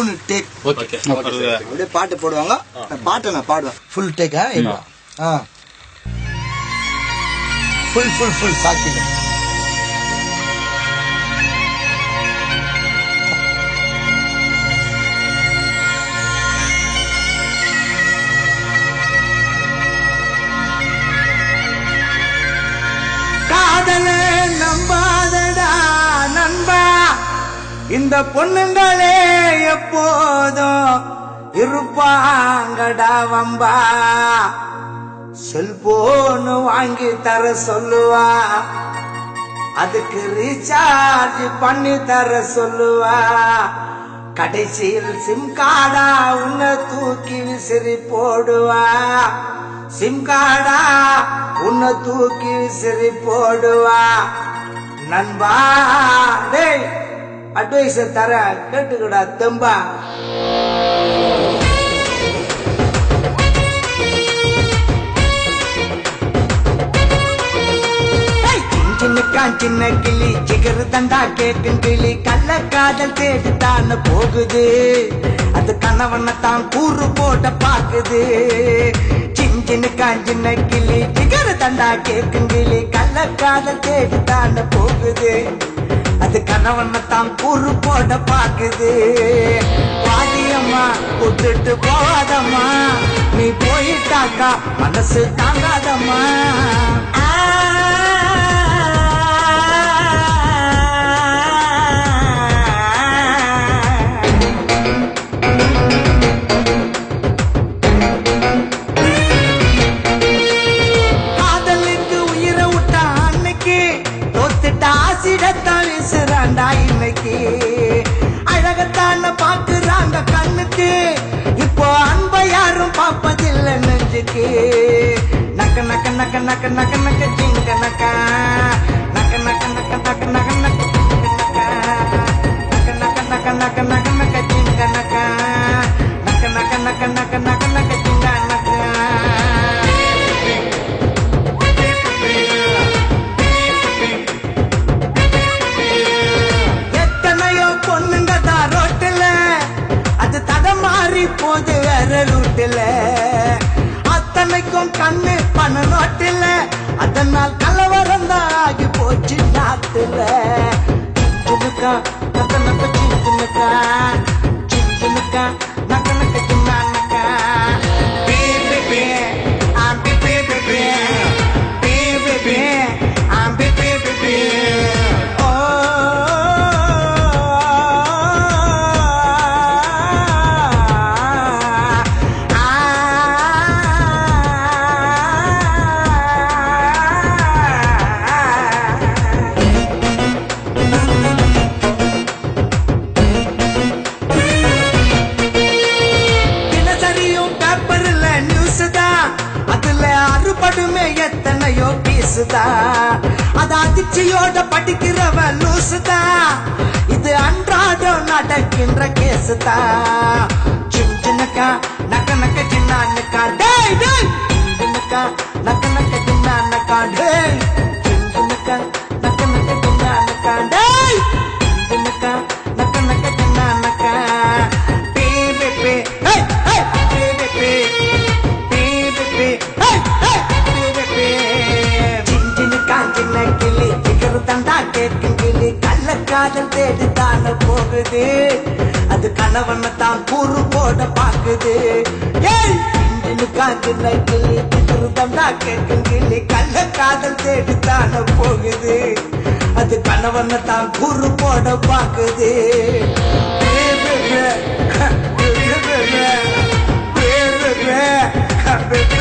3 take. Okay அப்படியே பாட்டு போடுவாங்க. பாட்டை நான் பாடுவேன். ஃபுல் டேக்கா? ஃபுல் சாக்கிங்க. காதலே நம்பாதடா நண்பா, இந்த பொண்ணுங்களே எப்போதும் இருப்பாங்கடா வம்பா. செல்போன் வாங்கி தர சொல்லுவா, அதுக்கு ரீசார்ஜ் பண்ணி தர சொல்லுவா. கடைசியில் சிம் கார்டா உன்னை தூக்கி விசிறி போடுவா. சிம் கார்டா உன்னை தூக்கி விசிறி போடுவா. நண்பா டேய் அட்வைஸ் தர கேட்டுக்கடா தெம்பா. சின்ன கிளி ஜிகரு தண்டா கேட்கும் கிளி கள்ள காதல் தேடித்தான் போகுது. அது கணவனைத்தான் கூறு போட்ட பாக்குது. சின்ன கிளி ஜிகரு தண்டா கேட்கும் கிளி கள்ள காதல் தேடித்தான் போகுது. அது கணவனைத்தான் கூறு போட பாக்குது. வாதியம்மா விட்டுட்டு போகாதம்மா, நீ போயிட்டாக்கா மனசு தாங்காதம்மா. அழகத்தான பாக்குறாங்க கண்ணுக்கு, இப்போ அன்ப யாரும் பாப்பதில்லை நெஞ்சுக்கு. நக்க நக்க நக்க நக்க நக்க நக்க ஜிங்க நக்கா, நக்க நக்க நக்க நக்க நக்க நக்க ஜிங்க நக்கா, நக்க நக்க நக்க நக்க நக்க நக்க ஜிங்க நக்கா, நக்க நக்க நக்க நக்க நக்க நக்க ஜிங்க நக்கா. போது வேற ரூட்டில் அத்தனைக்கும் கண்ணு பண நோட்டில், அதனால் கலவரம் தான் ஆகி போச்சு நாட்டுல. சின்னுக்கா நக்க நக்க சின்னுக்கா, சின்னுக்கா நக்க நக்க சின்னாக்கா. எத்தனையோ பீசுதா, அது அதிர்ச்சியோட படிக்கிறவ லூசுதா. இது அன்றாடம் நடக்கின்ற கேசுதா. சின்னக்கா நக்க நக்க சின்னக்கா, டேய் டேய் சின்னக்கா நக்க நக்க சின்னக்கா, டேய் சின்னக்கா நக்க நக்க சின்னக்கா, டேய் சின்னக்கா நக்க நக்க சின்னக்கா. பே பே பே ஹே ஹே பே பே பே பே பே பே ஹே ஹே. சின்ன கிளி ஜிகரு தண்டா கேட்கும் கிளி கள்ள காதல் தேடித்தான போகுது. அது கணவனைத்தான் கூறு போட பாக்குது. சின்ன கிளி ஜிகரு தண்டா கேட்கும் கிளி கள்ள காதல் தேடித்தான போகுது. அது கணவனைத்தான் கூறு போட பாக்குது. Baby